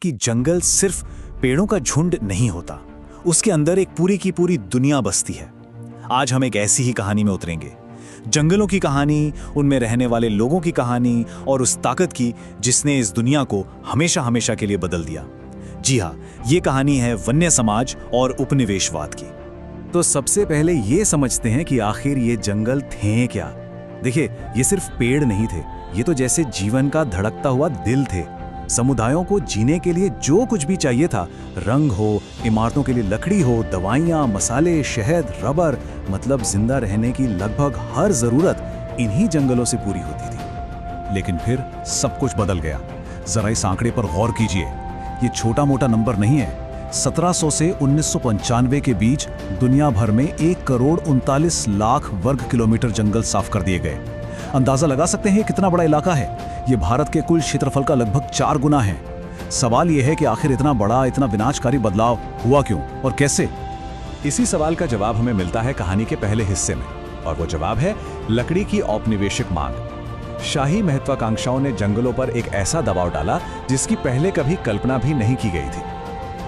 कि जंगल सिर्फ पेड़ों का झुंड नहीं होता, उसके अंदर एक पूरी की पूरी दुनिया बसती है। आज हम एक ऐसी ही कहानी में उतरेंगे, जंगलों की कहानी, उनमें रहने वाले लोगों की कहानी और उस ताकत की जिसने इस दुनिया को हमेशा हमेशा के लिए बदल दिया। जी हाँ, ये कहानी है वन्य समाज और उपनिवेशवाद की। तो सबसे पहले ये समझते हैं कि आखिर ये जंगल थे क्या। देखिए, ये सिर्फ पेड़ नहीं थे, ये तो जैसे जीवन का धड़कता हुआ दिल थे। समुदायों को जीने के लिए जो कुछ भी चाहिए था, रंग हो, इमारतों के लिए लकड़ी हो, दवाइयाँ, मसाले, शहद, रबर, मतलब जिंदा रहने की लगभग हर जरूरत इन्हीं जंगलों से पूरी होती थी। लेकिन फिर सब कुछ बदल गया। जरा इस आंकड़े पर गौर कीजिए, ये छोटा मोटा नंबर नहीं है। 1700 से 1995 के बीच दुनिया भर में 1,39 लाख वर्ग किलोमीटर जंगल साफ कर दिए गए। अंदाजा लगा सकते हैं कितना बड़ा इलाका है। ये भारत के कुल क्षेत्रफल का लगभग 4 गुना है। सवाल यह है कि आखिर इतना बड़ा, इतना विनाशकारी बदलाव हुआ क्यों और कैसे? इसी सवाल का जवाब हमें मिलता है कहानी के पहले हिस्से में, और वो जवाब है लकड़ी की औपनिवेशिक मांग। शाही महत्वाकांक्षाओं ने जंगलों पर एक ऐसा दबाव डाला जिसकी पहले कभी कल्पना भी नहीं की गई थी।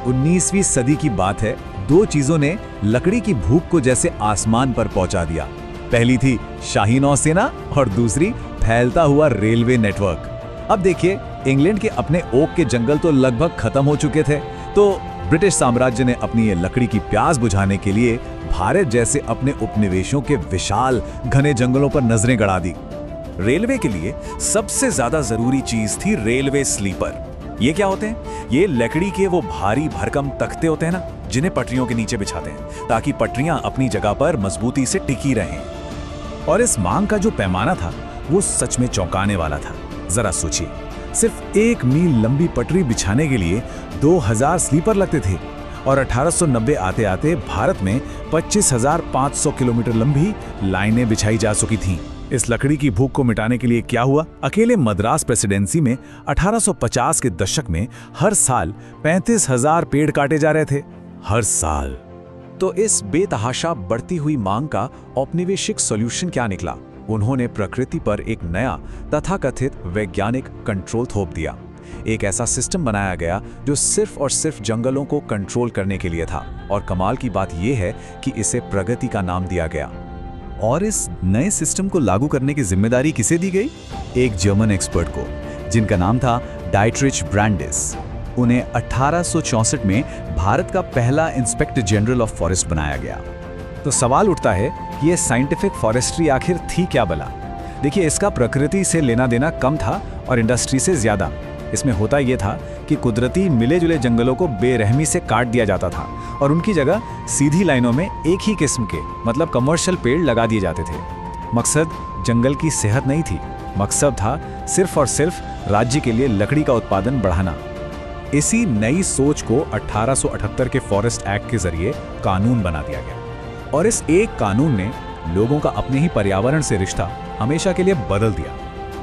19वीं सदी की बात है, 2 चीजों ने लकड़ी की भूख को जैसे आसमान पर पहुंचा दिया। पहली थी शाही नौसेना और दूसरी फैलता हुआ रेलवे नेटवर्क। अब देखिए, इंग्लैंड के अपने ओक के जंगल तो लगभग खत्म हो चुके थे, तो ब्रिटिश साम्राज्य ने अपनी ये लकड़ी की प्यास बुझाने के लिए भारत जैसे अपने उपनिवेशों के विशाल घने जंगलों पर नजरें गड़ा दी। रेलवे के लिए सबसे ज्यादा जरूरी चीज थी रेलवे स्लीपर। ये क्या होते हैं? ये लकड़ी के वो भारी भरकम तख्ते होते हैं ना, जिन्हें पटरियों के नीचे बिछाते हैं ताकि पटरियां अपनी जगह पर मजबूती से टिकी रहें। और इस मांग का जो पैमाना था वो सच में चौंकाने वाला था। जरा सोचिए, सिर्फ 1 मील लंबी पटरी बिछाने के लिए 2000 स्लीपर लगते थे, और 1890 आते आते भारत में 25,500 किलोमीटर लंबी लाइनें बिछाई जा चुकी थीं। इस लकड़ी की भूख को मिटाने के लिए क्या हुआ? अकेले मद्रास प्रेसिडेंसी में 1850 के दशक में हर साल 35,000 पेड़ काटे जा रहे थे, हर साल। तो इस बेतहाशा बढ़ती हुई मांग का औपनिवेशिक सॉल्यूशन क्या निकला? उन्होंने प्रकृति पर एक नया तथाकथित वैज्ञानिक कंट्रोल थोप दिया। एक ऐसा सिस्टम बनाया गया जो सिर्फ और सिर्फ जंगलों को कंट्रोल करने के लिए था, और कमाल की बात यह है कि इसे प्रगति का नाम दिया गया। और इस नए सिस्टम को लागू करने की जिम्मेदारी किसे दी गई? एक जर्मन एक्सपर्ट को, जिनका नाम था डाइट्रिच ब्रांडिस। उन्हें 1864 में भारत का पहला इंस्पेक्टर जनरल ऑफ फॉरेस्ट बनाया गया। तो सवाल उठता है कि ये साइंटिफिक फॉरेस्ट्री आखिर थी क्या भला? देखिए, इसका प्रकृति से लेना देना कम था और इंडस्ट्री से ज्यादा। इसमें होता यह था कि कुदरती मिले जुले जंगलों को बेरहमी से काट दिया जाता था और उनकी जगह सीधी लाइनों में एक ही किस्म के, मतलब कमर्शियल पेड़ लगा दिए जाते थे। मकसद जंगल की सेहत नहीं थी, मकसद था सिर्फ और सिर्फ राज्य के लिए लकड़ी का उत्पादन बढ़ाना। इसी नई सोच को 1878 के फॉरेस्ट एक्ट के जरिए कानून बना दिया गया, और इस एक कानून ने लोगों का अपने ही पर्यावरण से रिश्ता हमेशा के लिए बदल दिया।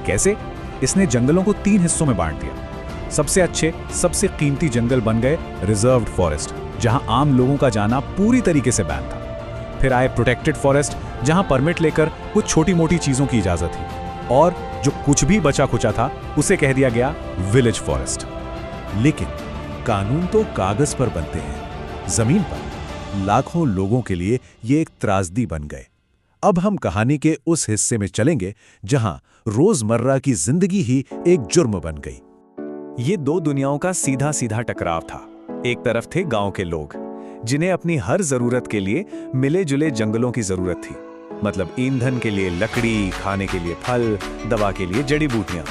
कैसे? इसने जंगलों को 3 हिस्सों में बांट दिया। सबसे अच्छे, सबसे कीमती जंगल बन गए रिजर्व्ड फॉरेस्ट, जहां आम लोगों का जाना पूरी तरीके से बैन था। फिर आए प्रोटेक्टेड फॉरेस्ट, जहां परमिट लेकर कुछ छोटी मोटी चीजों की इजाजत थी, और जो कुछ भी बचा खुचा था उसे कह दिया गया विलेज फॉरेस्ट। लेकिन कानून तो कागज पर बनते हैं, जमीन पर लाखों लोगों के लिए ये एक त्रासदी बन गए। अब हम कहानी के उस हिस्से में चलेंगे जहां रोजमर्रा की जिंदगी ही एक जुर्म बन गई। ये 2 दुनियाओं का सीधा सीधा टकराव था। एक तरफ थे गांव के लोग, जिन्हें अपनी हर जरूरत के लिए मिले जुले जंगलों की जरूरत थी, मतलब ईंधन के लिए लकड़ी, खाने के लिए फल, दवा के लिए जड़ी बूटियां।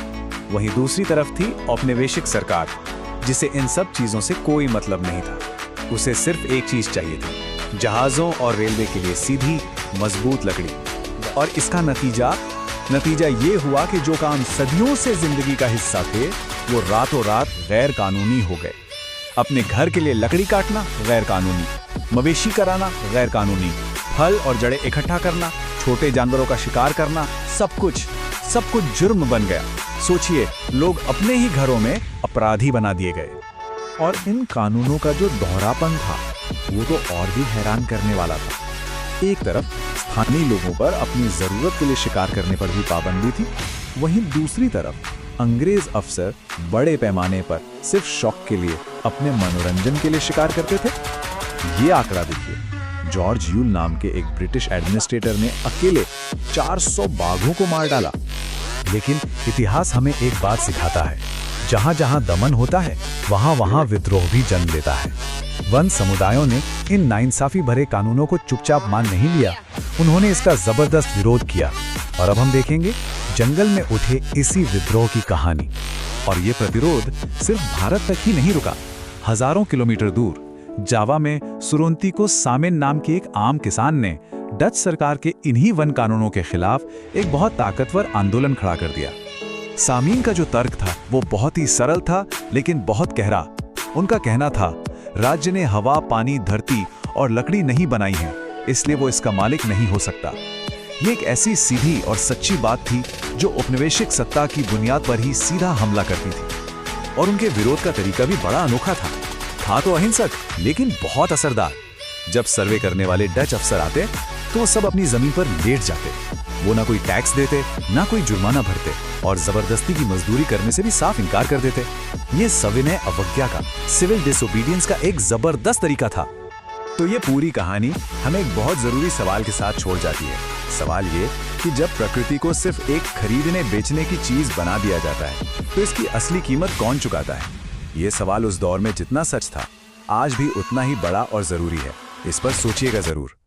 वहीं दूसरी तरफ थी औपनिवेशिक सरकार, जिसे इन सब चीजों से कोई मतलब नहीं था। उसे सिर्फ एक चीज चाहिए थी, जहाजों और रेलवे के लिए सीधी मजबूत लकड़ी। और इसका नतीजा ये हुआ कि जो काम सदियों से जिंदगी का हिस्सा थे, वो रातों रात गैर कानूनी हो गए। अपने घर के लिए लकड़ी काटना गैर कानूनी, मवेशी कराना गैर कानूनी, फल और जड़ें इकट्ठा करना, छोटे जानवरों का शिकार करना, सब कुछ जुर्म बन गया। सोचिए, लोग अपने ही घरों में अपराधी बना दिए गए। और इन कानूनों का जो दोहरापन था वो तो और भी हैरान करने वाला था। एक तरफ स्थानीय लोगों पर अपनी जरूरत के लिए शिकार करने पर भी पाबंदी थी, वहीं दूसरी तरफ अंग्रेज अफसर बड़े पैमाने पर सिर्फ शौक के लिए, अपने मनोरंजन के लिए शिकार करते थे? ये आंकड़ा देखिए, जॉर्ज यूल नाम के एक ब्रिटिश एडमिनिस्ट्रेटर ने अकेले 400 बाघों को मार डाला। लेकिन इतिहास हमें एक बात सिखाता है, जहां जहां दमन होता है वहां वहां विद्रोह भी जन्म लेता है। वन समुदायों ने इन नाइंसाफी भरे कानूनों को चुपचाप मान नहीं लिया, उन्होंने इसका जबरदस्त विरोध किया। और अब हम देखेंगे जंगल में उठे इसी विद्रोह की कहानी। और ये प्रतिरोध सिर्फ भारत तक ही नहीं रुका। हजारों किलोमीटर दूर जावा में सुरोंतिको सामेन नाम के एक आम किसान ने डच सरकार के इन्हीं वन कानूनों के खिलाफ एक बहुत ताकतवर आंदोलन खड़ा कर दिया। सामीन का जो तर्क था वो बहुत ही सरल था, लेकिन बहुत गहरा। उनका कहना था, राज्य ने हवा, पानी, धरती और लकड़ी नहीं बनाई है, इसलिए वो इसका मालिक नहीं हो सकता। ये एक ऐसी सीधी और सच्ची बात थी जो औपनिवेशिक सत्ता की बुनियाद पर ही सीधा हमला करती थी। और उनके विरोध का तरीका भी बड़ा अनोखा था तो अहिंसक, लेकिन बहुत असरदार। जब सर्वे करने वाले डच अफसर आते तो वो सब अपनी जमीन पर लेट जाते। वो ना कोई टैक्स देते, ना कोई जुर्माना भरते, और जबरदस्ती की मजदूरी करने से भी साफ इनकार कर देते। ये सविनय अवज्ञा का, सिविल डिसोबीडियंस का एक जबरदस्त तरीका था। तो ये पूरी कहानी हमें एक बहुत जरूरी सवाल के साथ छोड़ जाती है। सवाल ये कि जब प्रकृति को सिर्फ एक खरीदने बेचने की चीज बना दिया जाता है तो इसकी असली कीमत कौन चुकाता है? ये सवाल उस दौर में जितना सच था, आज भी उतना ही बड़ा और जरूरी है। इस पर सोचिएगा जरूर।